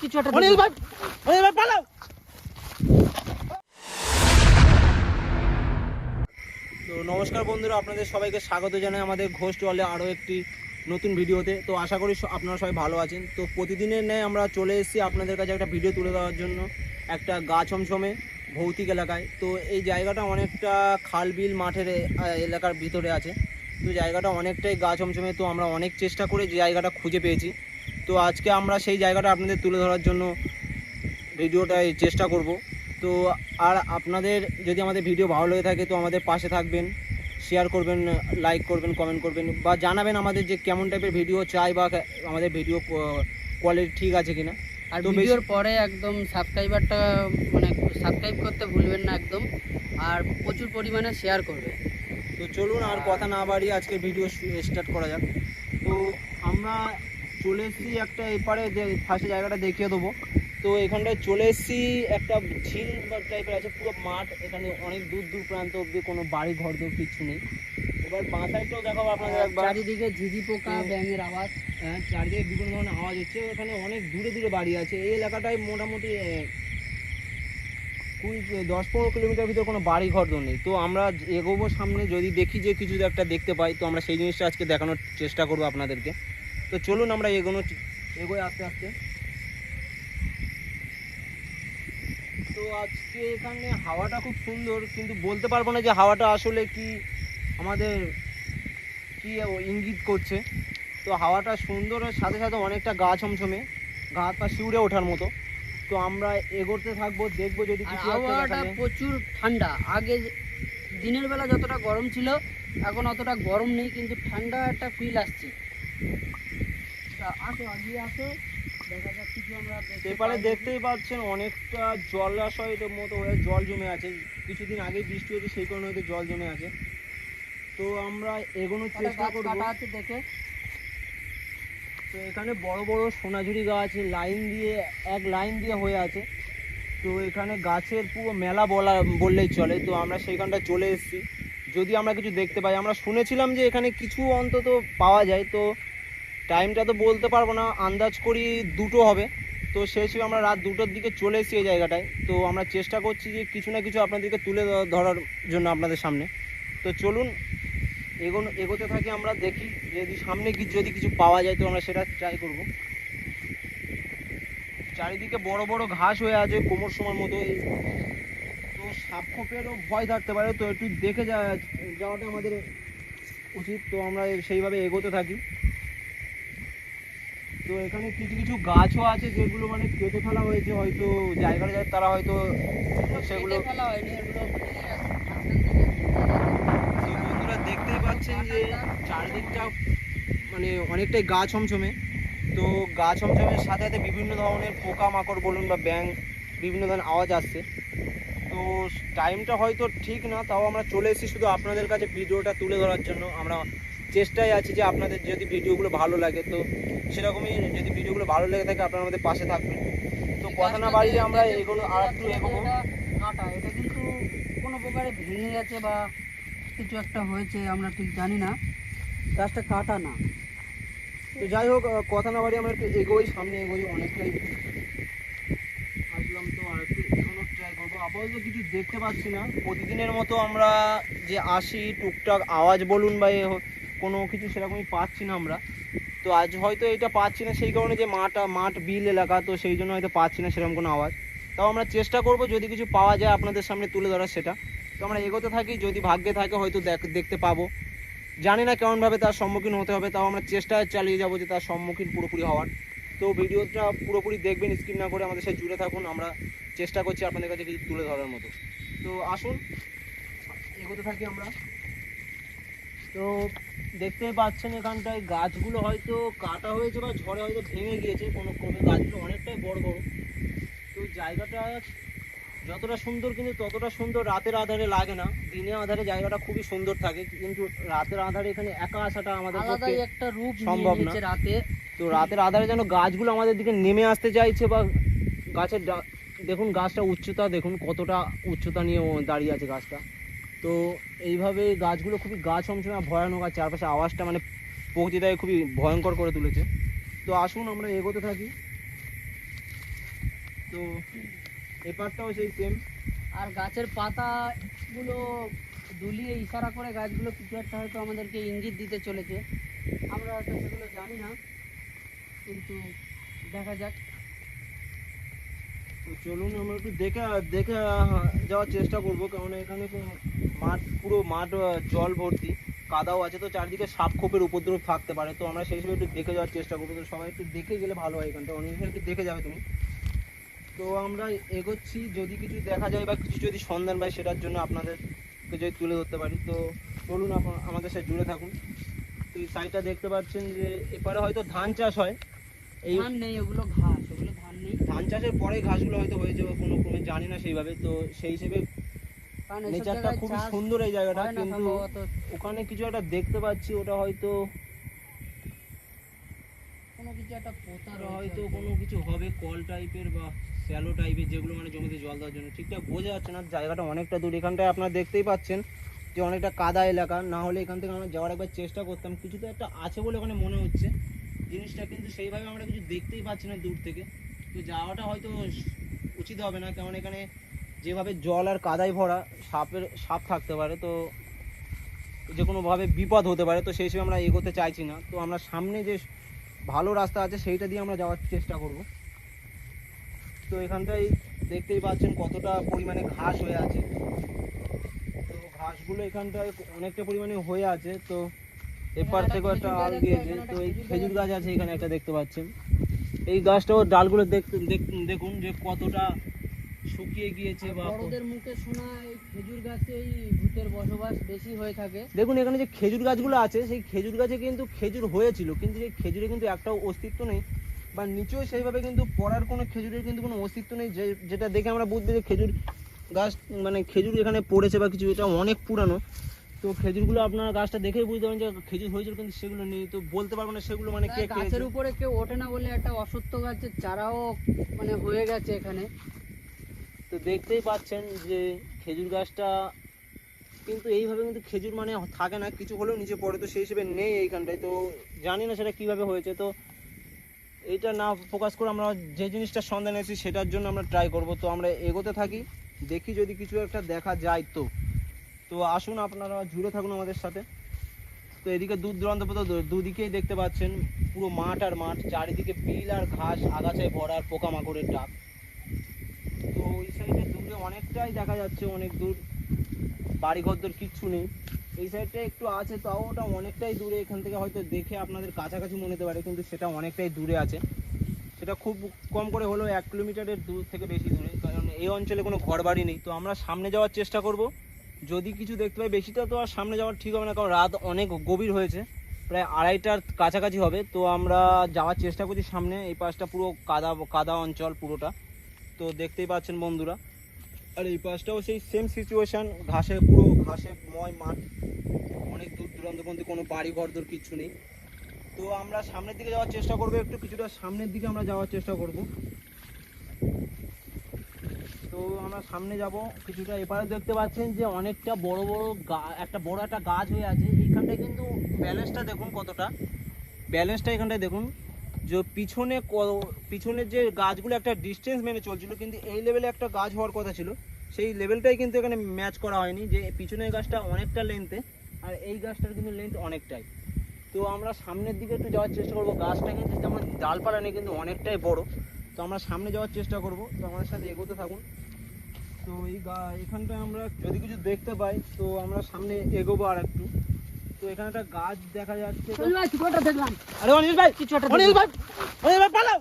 কিছু একটা অনিল ভাই, অনিল ভাই পালাও। তো নমস্কার বন্ধুরা, আপনাদের সবাইকে স্বাগত জানাই আমাদের ঘোষ ওয়ালে আরও একটি নতুন ভিডিওতে। তো আশা করি আপনারা সবাই ভালো আছেন। তো প্রতিদিনের ন্যায় আমরা চলে এসেছি আপনাদের কাছে একটা ভিডিও তুলে দেওয়ার জন্য একটা গা ছমছমে ভৌতিক এলাকায়। তো এই জায়গাটা অনেকটা খাল বিল মাঠের এলাকার ভিতরে আছে। তো জায়গাটা অনেকটাই গা ছমছমে। তো আমরা অনেক চেষ্টা করে যে জায়গাটা খুঁজে পেয়েছি। তো আজকে আমরা সেই জায়গাটা আপনাদের তুলে ধরার জন্য ভিডিওটাই চেষ্টা করব। তো আর আপনাদের যদি আমাদের ভিডিও ভালো লেগে থাকে তো আমাদের পাশে থাকবেন, শেয়ার করবেন, লাইক করবেন, কমেন্ট করবেন, বা জানাবেন আমাদের যে কেমন টাইপের ভিডিও চাই বা আমাদের ভিডিও কোয়ালিটি ঠিক আছে কিনা। আর তো ভিডিওর পরে একদম সাবস্ক্রাইবারটা মানে সাবস্ক্রাইব করতে ভুলবেন না একদম, আর প্রচুর পরিমাণে শেয়ার করবে। তো চলুন আর কথা না বাড়িয়ে আজকে ভিডিও স্টার্ট করা যাক। তো আমরা চলে এসেছি একটা এপারে, যে ফার্স্টে জায়গাটা দেখিয়ে দেবো। তো এখানটায় চলে এসেছি, একটা ঝিল টাইপের আছে, পুরো মাঠ। এখানে অনেক দূর দূর প্রান্ত অব্দি কোনো বাড়ি ঘর দূর কিচ্ছু নেই। এবার বাসাইটাও দেখাবো আপনাদের একবার। চারিদিকে ঝিঝি পোকা, ব্যাঙের আওয়াজ। হ্যাঁ, চারিদিকে বিভিন্ন ধরনের আওয়াজ হচ্ছে। এখানে অনেক দূরে দূরে বাড়ি আছে। এই এলাকাটায় মোটামুটি 10-15 কিলোমিটার ভিতরে কোনো বাড়ি ঘর তো নেই। তো আমরা এগোবো সামনে, যদি দেখি যে কিছু একটা দেখতে পাই তো আমরা সেই জিনিসটা আজকে দেখানোর চেষ্টা করবো আপনাদেরকে। তো চলুন আমরা এগোই আস্তে আস্তে। তো আজকে এখানে হাওয়াটা খুব সুন্দর, কিন্তু বলতে পারবো না যে হাওয়াটা আসলে কি আমাদের কি ইঙ্গিত করছে। তো হাওয়াটা সুন্দরের সাথে সাথে অনেকটা গা ছমছমে, গা হাত পা শিউরে ওঠার মতো। তো আমরা এগোতে থাকবো, দেখবো যদি কিছু একটা হাওয়াটা দেখা যায়। প্রচুর ঠান্ডা। আগে দিনের বেলা যতটা গরম ছিল এখন অতটা গরম নেই, কিন্তু ঠান্ডা একটা ফিল আসছে। তা আসো, আগিয়ে আসো, দেখা যাক কিছু আমরা এপারে দেখতেই পাচ্ছেন অনেকটা জলাশয়ের মতো হয়ে জল জমে আছে। কিছুদিন আগে বৃষ্টি হয়েছে, সেই কারণে হয়তো জল জমে আছে। তো আমরা এগোনোর চেষ্টা করবো। কাটা আছে দেখে। তো এখানে বড় বড় সোনাঝুরি গাছ এক লাইন দিয়ে হয়ে আছে। তো এখানে গাছের পুরো মেলা বললেই চলে। তো আমরা সেইখানটা চলে এসেছি, যদি আমরা কিছু দেখতে পাই। আমরা শুনেছিলাম যে এখানে কিছু অন্তত পাওয়া যায়। তো টাইমটা তো বলতে পারবো না, আন্দাজ করি 2টো হবে। তো সেই হিসেবে আমরা রাত 2টোর দিকে চলে এসেছি এই জায়গাটায়। তো আমরা চেষ্টা করছি যে কিছু না কিছু আপনাদেরকে তুলে ধরার জন্য আপনাদের সামনে। তো চলুন এগোতে থাকি, আমরা দেখি যদি সামনে যদি কিছু পাওয়া যায় তো আমরা সেটা ট্রাই করব। চারিদিকে বড় বড় ঘাস হয়ে আছে কোমর সমান মতো। তো সাপ খোপেরও ভয় থাকতে পারে, তো একটু দেখে যাওয়াটা আমাদের উচিত। তো আমরা সেইভাবে এগোতে থাকি। তো এখানে কিছু কিছু গাছও আছে যেগুলো মানে কেটে ফেলা হয়েছে, হয়তো জায়গাটা যায় তারা হয়তো সেগুলো ফেলা হয়নি, এগুলো তো বন্ধুরা দেখতেই পাচ্ছেন যে চারিদিকটা মানে অনেকটাই গা ছমছমে। তো গা ছমছমের সাথে সাথে বিভিন্ন ধরনের পোকামাকড় বলুন বা ব্যাঙ, বিভিন্ন ধরনের আওয়াজ আসছে। তো টাইমটা হয়তো ঠিক না, তাও আমরা চলে এসেছি শুধু আপনাদের কাছে ভিডিওটা তুলে ধরার জন্য। আমরা চেষ্টায় আছি যে আপনাদের যদি ভিডিওগুলো ভালো লাগে, তো সেরকমই যদি ভিডিওগুলো ভালো লেগে থাকে আপনারা আমাদের পাশে থাকবেন। তো কথা না বাড়িয়ে আমরা এগুলো আর একটু এগোবো। কাটা, এটা কিন্তু কোনো প্রকারে ভেঙে গেছে বা কিছু একটা হয়েছে, আমরা ঠিক জানি না। গাছটা কাটা না। তো যাই হোক, কথা না বাড়িয়ে আমরা একটু সামনে এগোই। অনেকটাই আসলাম, তো আর একটু এগোনোর ট্রাই করবো। আপাতত কিছু দেখতে পাচ্ছি না। প্রতিদিনের মতো আমরা যে আসি, টুকটাক আওয়াজ বলুন বা কোনো কিছু সেরকমই পাচ্ছি না আমরা। তো আজ হয়তো এটা পাচ্ছি না, সেই কারণে যে মাঠ বিল এলাকা, তো সেই জন্য হয়তো পাচ্ছি না সেরকম কোনো আওয়াজ। তাও আমরা চেষ্টা করব যদি কিছু পাওয়া যায় আপনাদের সামনে তুলে ধরার সেটা। তো আমরা এগোতে থাকি, যদি ভাগ্যে থাকে হয়তো দেখতে পাবো। জানি না কেমনভাবে তার সম্মুখীন হতে হবে, তাও আমরা চেষ্টা চালিয়ে যাবো যে তার সম্মুখীন পুরোপুরি হওয়ার। তো ভিডিওটা পুরোপুরি দেখবেন, স্কিপ না করে আমাদের সাথে জুড়ে থাকুন। আমরা চেষ্টা করছি আপনাদের কাছে কিছু তুলে ধরার মতো। তো আসুন এগোতে থাকি আমরা। তো দেখতেই পাচ্ছেন এখানটায় গাছগুলো হয়তো কাটা হয়েছে বা ঝড়ে হয়তো ভেঙে গিয়েছে কোনো ক্রমে। গাছগুলো অনেকটাই বড় বড়। তো জায়গাটা যতটা সুন্দর কিন্তু ততটা সুন্দর রাতের আধারে লাগে না। দিনে আধারে জায়গাটা খুবই সুন্দর থাকে, কিন্তু রাতের আধারে এখানে একা আসাটা আমাদের পক্ষে একটা রূপ সম্ভব না। রাতে তো রাতের আধারে যেন গাছগুলো আমাদের দিকে নেমে আসতে চাইছে, বা গাছের দেখুন গাছটা উচ্চতা দেখুন কতটা উচ্চতা নিয়ে দাঁড়িয়ে আছে গাছটা। তো এইভাবে গাছগুলো খুবই গা ছমছমে ভয়ানক, আর চারপাশে আওয়াজটা মানে প্রকৃতিটাকে খুবই ভয়ঙ্কর করে তুলেছে। তো আসুন আমরা এগোতে থাকি। তো এপারটাও সেই সেম। আর গাছের পাতাগুলো দুলিয়ে ইশারা করে গাছগুলো কিছু একটা হয়তো আমাদেরকে ইঙ্গিত দিতে চলেছে, আমরা হয়তো সেগুলো জানি না, কিন্তু দেখা যাক। তো চলুন আমরা একটু দেখে দেখে যাওয়ার চেষ্টা করবো, কারণ এখানে তো মাঠ, পুরো মাঠ জল ভর্তি, কাদাও আছে, তো চারদিকে সাপ খোপের উপদ্রব থাকতে পারে। তো আমরা সেই হিসেবে একটু দেখে যাওয়ার চেষ্টা করবো। তো সবাই একটু দেখে গেলে ভালো হয়, এখানটা অনেক একটু দেখে যাবে তুমি। তো আমরা এগোচ্ছি, যদি কিছু দেখা যায় বা কিছু যদি সন্ধান পাই সেটার জন্য আপনাদেরকে যদি তুলে ধরতে পারি। তো চলুন আমাদের সাথে জুড়ে থাকুন। তো এই সাইডটা দেখতে পাচ্ছেন যে এপারে হয়তো ধান চাষ হয়। এই ধান নেই, ওগুলো ঘাস, ওগুলো ধান নেই। ধান চাষের পরে ঘাসগুলো হয়তো হয়ে যাবে কোনো ক্রমে, জানি না সেইভাবে। তো সেই হিসেবে কারণ এসব নেচারটা জায়গায় খুবই চাষ সুন্দর এই জায়গাটা, হয় না কিন্তু সম্ভবত। ওখানে কিছু একটা দেখতে পাচ্ছি, ওটা হয়তো কোনো কিছু একটা পোতা ওটা রয়েছে হয়তো হয়তো। কোনো কিছু হবে, কল টাইপের বা শ্যালো টাইপের, যেগুলো মানে জমিতে জল দেওয়ার জন্য। ঠিকঠাক বোঝা যাচ্ছে না, জায়গাটা অনেকটা দূর। এখানটায় আপনারা দেখতেই পাচ্ছেন যে অনেকটা কাদা এলাকা, না হলে এখান থেকে আমরা যাওয়ার একবার চেষ্টা করতাম। কিছু তো একটা আছে বলে ওখানে মনে হচ্ছে জিনিসটা, কিন্তু সেইভাবে আমরা কিছু দেখতেই পাচ্ছি না দূর থেকে। তো যাওয়াটা হয়তো উচিত হবে না, কারণ এখানে যেভাবে জল আর কাদায় ভরা, সাপ থাকতে পারে, তো যে কোনোভাবে বিপদ হতে পারে। তো সেই হিসেবে আমরা এগোতে চাইছি না। তো আমরা সামনে যে ভালো রাস্তা আছে সেইটা দিয়ে আমরা যাওয়ার চেষ্টা করব। তো এখানটায় দেখতেই পাচ্ছেন কতটা পরিমাণে ঘাস হয়ে আছে। তো ঘাসগুলো এখানটায় অনেকটা পরিমাণে হয়ে আছে। তো এপার এখানে থেকেও একটা একটা খেজুর আল গাছ আছে, দিয়েছে। এখানে একটা তো এই খেজুর খেজুর গাছ গাছ আছে এখানে একটা, দেখতে পাচ্ছেন। এই গাছটাও ডালগুলো দেখুন যে কতটা শুকিয়ে গিয়েছে। আর বা বড়দের মুখে শোনা এই খেজুর গাছেই ভূতের বসবাস বেশি হয়ে থাকে। দেখুন এখানে যে খেজুর গাছগুলো আছে, সেই খেজুর গাছে কিন্তু খেজুর হয়েছিল, কিন্তু সেই খেজুরে কিন্তু একটাও অস্তিত্ব নেই, বা নিচেও সেইভাবে কিন্তু পড়ার কোনো খেজুরের কিন্তু কোনো অস্তিত্ব নেই, যেটা দেখে আমরা বুঝবো যে খেজুর গাছ মানে খেজুর এখানে পড়েছে বা কিছু। এটা অনেক পুরানো। তো খেজুরগুলো আপনারা গাছটা দেখেই বুঝতে পারেন যে খেজুর হয়েছিল, কিন্তু সেগুলো নেই। তো বলতে পারবো না সেগুলো মানে কে খেয়েছে। গাছের উপরে কেউ ওঠে না বলে একটা অসত্য গাছের চারাও মানে হয়ে গেছে এখানে। তো দেখতেই পাচ্ছেন যে খেজুর গাছটা কিন্তু এইভাবে কিন্তু খেজুর মানে থাকে না, কিছু হলেও নিচে পড়ে। তো সেই হিসেবে নেই এইখানটায়। তো জানি না সেটা কিভাবে হয়েছে। তো এইটা না ফোকাস করে আমরা যে জিনিসটা সন্ধান এসেছি সেটার জন্য আমরা ট্রাই করব। তো আমরা এগোতে থাকি, দেখি যদি কিছু একটা দেখা যায়। তো তো আসুন, আপনারা জুড়ে থাকুন আমাদের সাথে। তো এদিকে দূর দূরান্ত পর্যন্ত দুদিকেই দেখতে পাচ্ছেন পুরো মাঠ আর মাঠ, চারিদিকে বিল আর ঘাস, আগাছায় ভরা, আর পোকামাকড়ের ডাক। তো ওই সাইডে দূরে অনেকটাই দেখা যাচ্ছে, অনেক দূর, বাড়িঘরদর কিচ্ছু নেই। এই সাইডটা একটু আছে, তাও ওটা অনেকটাই দূরে। এখান থেকে হয়তো দেখে আপনাদের কাছাকাছি মনে হতে পারে, কিন্তু সেটা অনেকটাই দূরে আছে। সেটা খুব কম করে হলেও 1 কিলোমিটারের দূর থেকে বেশি দূরে, কারণ এই অঞ্চলে কোনো ঘরবাড়ি নেই। তো আমরা সামনে যাওয়ার চেষ্টা করব, যদি কিছু দেখতে পাই। বেশিটা তো আর সামনে যাওয়ার ঠিক হবে না, কারণ রাত অনেক গভীর হয়েছে, প্রায় 2:30টার কাছাকাছি হবে। তো আমরা যাওয়ার চেষ্টা করছি সামনে। এই পাশটা পুরো কাদা কাদা অঞ্চল পুরোটা, তো দেখতেই পাচ্ছেন বন্ধুরা। আর এই পাশটাও সেই সেম সিচুয়েশান, পুরো ঘাসে ময় মাঠ, অনেক দূর দূরান্ত পর্যন্ত কোনো বাড়ি ঘরদোর কিচ্ছু নেই। তো আমরা সামনের দিকে যাওয়ার চেষ্টা করবো, একটু কিছুটা সামনের দিকে আমরা যাওয়ার চেষ্টা করব। তো আমরা সামনে যাব কিছুটা। এপারে দেখতে পাচ্ছেন যে অনেকটা বড় বড় একটা গাছ হয়ে আছে এইখানটায়, কিন্তু ব্যালেন্সটা দেখুন কতটা, ব্যালেন্সটা এখানটায় দেখুন যে পিছনের যে গাছগুলো একটা ডিস্টেন্স মেনে চলছিল, কিন্তু এই লেভেলে একটা গাছ হওয়ার কথা ছিল, সেই লেভেলটাই কিন্তু এখানে ম্যাচ করা হয়নি। যে পিছনের গাছটা অনেকটা লেন্থে, আর এই গাছটার কিন্তু লেন্থ অনেকটাই। তো আমরা সামনের দিকে একটু যাওয়ার চেষ্টা করবো। গাছটা কিন্তু যেমন ডালপালা নেই, কিন্তু অনেকটাই বড়। তো আমরা সামনে যাওয়ার চেষ্টা করব। তো আমাদের সাথে এগোতে থাকুন। তো এখানটায় আমরা যদি কিছু দেখতে পাই, তো আমরা সামনে এগোবো আর একটু। তো এখানে একটা গাছ দেখা যাচ্ছে। কিছু একটা দেখলাম। আরে অনিল ভাই, কিছু একটা অনিল ভাই, অনিল ভাই পালাও।